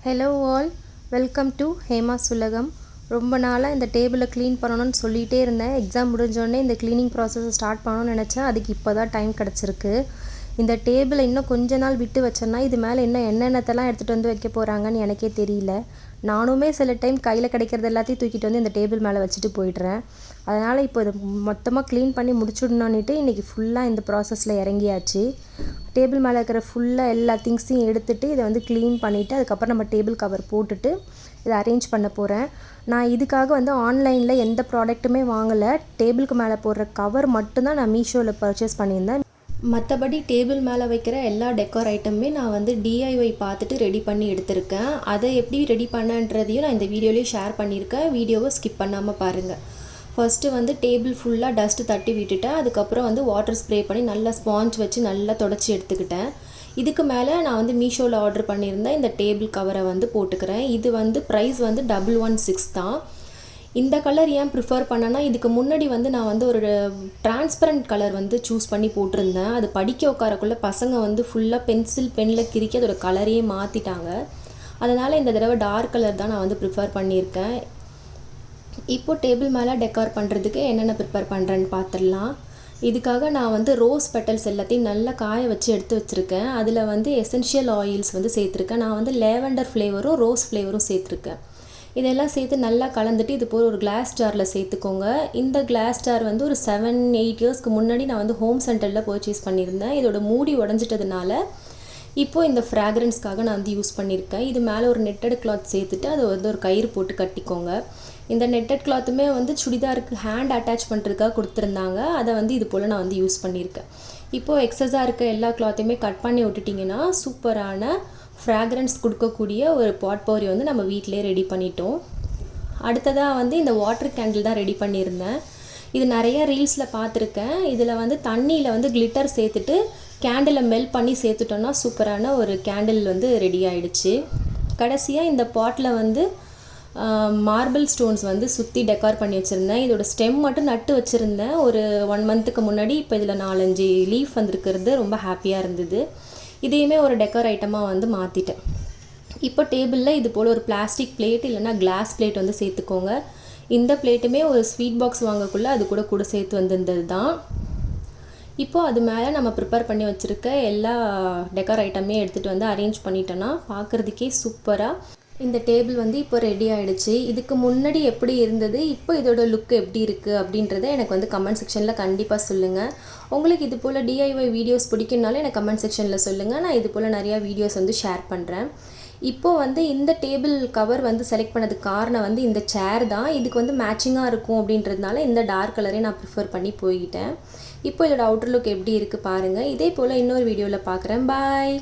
Hello all, welcome to Hema's உலகம். ரொம்ப நாளாக இந்த டேபிளை க்ளீன் பண்ணணும்னு சொல்லிகிட்டே இருந்தேன். எக்ஸாம் முடிஞ்சோடனே இந்த க்ளீனிங் ப்ராசஸை ஸ்டார்ட் பண்ணணும்னு நினச்சேன். அதுக்கு இப்போ தான் டைம் கிடச்சிருக்கு. இந்த டேபிளை இன்னும் கொஞ்ச நாள் விட்டு வச்சேன்னா இது மேலே இன்னும் என்னென்னத்தெல்லாம் எடுத்துகிட்டு வந்து வைக்க போகிறாங்கன்னு எனக்கே தெரியல. நானுமே சில டைம் கையில் கிடைக்கிறது எல்லாத்தையும் தூக்கிட்டு வந்து இந்த டேபிள் மேலே வச்சுட்டு போயிடுறேன். அதனால் இப்போ இதை மொத்தமாக க்ளீன் பண்ணி முடிச்சுடணுன்னுட்டு இன்றைக்கி ஃபுல்லாக இந்த ப்ராசஸில் இறங்கியாச்சு. டேபிள் மேலே இருக்கிற ஃபுல்லாக எல்லா திங்ஸையும் எடுத்துகிட்டு இதை வந்து க்ளீன் பண்ணிவிட்டு அதுக்கப்புறம் நம்ம டேபிள் கவர் போட்டுட்டு இதை அரேஞ்ச் பண்ண போகிறேன். நான் இதுக்காக வந்து ஆன்லைனில் எந்த ப்ராடக்ட்டுமே வாங்கலை. டேபிளுக்கு மேலே போடுற கவர் மட்டும்தான் நான் மீஷோவில் பர்ச்சேஸ் பண்ணியிருந்தேன். மற்றபடி டேபிள் மேலே வைக்கிற எல்லா டெக்கோர் ஐட்டமுமே நான் வந்து டிஐஒய் பார்த்துட்டு ரெடி பண்ணி எடுத்திருக்கேன். அதை எப்படி ரெடி பண்ணன்றதையும் நான் இந்த வீடியோலேயே ஷேர் பண்ணியிருக்கேன். வீடியோவை ஸ்கிப் பண்ணாமல் பாருங்கள். ஃபஸ்ட்டு வந்து டேபிள் ஃபுல்லாக டஸ்ட்டு தட்டி விட்டுட்டேன். அதுக்கப்புறம் வந்து வாட்டர் ஸ்ப்ரே பண்ணி நல்லா ஸ்பாஞ்ச் வச்சு நல்லா தொடச்சி எடுத்துக்கிட்டேன். இதுக்கு மேலே நான் வந்து மீஷோவில் ஆர்டர் பண்ணியிருந்தேன் இந்த டேபிள் கவரை வந்து போட்டுக்கிறேன். இது வந்து ப்ரைஸ் வந்து 116 தான். இந்த கலர் ஏன் ப்ரிஃபர் பண்ணேன்னா, இதுக்கு முன்னாடி வந்து நான் வந்து ஒரு டிரான்ஸ்பரண்ட் கலர் வந்து சூஸ் பண்ணி போட்டிருந்தேன். அது படிக்க உட்காரக்குள்ளே பசங்க வந்து ஃபுல்லாக பென்னில் கிறுக்கி அதோட கலரையே மாற்றிட்டாங்க. அதனால் இந்த தடவை டார்க் கலர் தான் நான் வந்து ப்ரிஃபர் பண்ணியிருக்கேன். இப்போது டேபிள் மேலே டெக்கார் பண்ணுறதுக்கு என்னென்ன ப்ரிப்பேர் பண்ணுறேன்னு பார்த்துடலாம். இதுக்காக நான் வந்து ரோஸ் பெட்டல்ஸ் எல்லாத்தையும் நல்லா காய வச்சு எடுத்து வச்சுருக்கேன். அதில் வந்து எசென்ஷியல் ஆயில்ஸ் வந்து சேர்த்துருக்கேன். நான் வந்து லேவெண்டர் ஃப்ளேவரும் ரோஸ் ஃப்ளேவரும் சேர்த்துருக்கேன். இதெல்லாம் சேர்த்து நல்லா கலந்துட்டு இது போல் ஒரு கிளாஸ் ஜாரில் சேர்த்துக்கோங்க. இந்த கிளாஸ் ஜார் வந்து ஒரு 7-8 இயர்ஸ்க்கு முன்னாடி நான் வந்து ஹோம் சென்டரில் பர்ச்சேஸ் பண்ணியிருந்தேன். இதோட மூடி உடஞ்சிட்டதுனால இப்போது இந்த ஃப்ராக்ரன்ஸ்க்காக நான் வந்து யூஸ் பண்ணியிருக்கேன். இது மேலே ஒரு நெட்டட் கிளாத் சேர்த்துட்டு அதை வந்து ஒரு கயிறு போட்டு கட்டிக்கோங்க. இந்த நெட்டட் கிளாத்துமே வந்து சுடிதாருக்கு ஹேண்ட் அட்டாச் பண்ணுறதுக்காக கொடுத்துருந்தாங்க. அதை வந்து இது போல் நான் வந்து யூஸ் பண்ணியிருக்கேன். இப்போது எக்ஸஸாக இருக்க எல்லா கிளாத்தையுமே கட் பண்ணி விட்டுட்டிங்கன்னா சூப்பரான ஃப்ராக்ரன்ஸ் கொடுக்கக்கூடிய ஒரு பாட் பவுரி வந்து நம்ம வீட்டிலே ரெடி பண்ணிட்டோம். அடுத்ததாக வந்து இந்த வாட்டர் கேண்டில் தான் ரெடி பண்ணியிருந்தேன். இது நிறைய ரீல்ஸில் பார்த்துருக்கேன். இதில் வந்து தண்ணியில் வந்து கிளிட்டர் சேர்த்துட்டு கேண்டிலை மெல்ட் பண்ணி சேர்த்துட்டோன்னா சூப்பரான ஒரு கேண்டில் வந்து ரெடி ஆகிடுச்சு. கடைசியாக இந்த பாட்டில் வந்து மார்பிள் ஸ்டோன்ஸ் வந்து சுற்றி டெக்கார் பண்ணி வச்சுருந்தேன். இதோட ஸ்டெம் மட்டும் நட்டு வச்சுருந்தேன் ஒரு 1 மந்த்துக்கு முன்னாடி. இப்போ இதில் 4-5 லீஃப் வந்துருக்கிறது ரொம்ப ஹாப்பியாக இருந்தது. இதையுமே ஒரு டெக்கார் ஐட்டமாக வந்து மாற்றிட்டேன். இப்போ டேபிளில் இது போல் ஒரு பிளாஸ்டிக் பிளேட் இல்லைனா கிளாஸ் பிளேட் வந்து சேர்த்துக்கோங்க. இந்த பிளேட்டுமே ஒரு ஸ்வீட் பாக்ஸ் வாங்கக்குள்ளே அது கூட சேர்த்து வந்திருந்தது தான். இப்போது அது மேலே நம்ம ப்ரிப்பேர் பண்ணி வச்சுருக்க எல்லா டெக்கார் ஐட்டமே எடுத்துகிட்டு வந்து அரேஞ்ச் பண்ணிட்டோன்னா பார்க்குறதுக்கே சூப்பராக இந்த டேபிள் வந்து இப்போ ரெடி ஆகிடுச்சு. இதுக்கு முன்னாடி எப்படி இருந்தது, இப்போ இதோட லுக் எப்படி இருக்குது அப்படின்றத எனக்கு வந்து கமெண்ட் செக்ஷனில் கண்டிப்பாக சொல்லுங்கள். உங்களுக்கு இது போல் டிஐஒய் வீடியோஸ் பிடிக்கும்னாலும் எனக்கு கமெண்ட் செக்ஷனில் சொல்லுங்கள். நான் இது போல் நிறையா வீடியோஸ் வந்து ஷேர் பண்ணுறேன். இப்போது வந்து இந்த டேபிள் கவர் வந்து செலக்ட் பண்ணதுக்கு காரணம் வந்து இந்த சேர் தான். இதுக்கு வந்து மேட்சிங்காக இருக்கும் அப்படின்றதுனால இந்த டார்க் கலரே நான் ப்ரிஃபர் பண்ணி போய்கிட்டேன். இப்போ இதோட அவுட்டர் லுக் எப்படி இருக்குது பாருங்கள். இதே போல் இன்னொரு வீடியோவில் பார்க்குறேன். பாய்.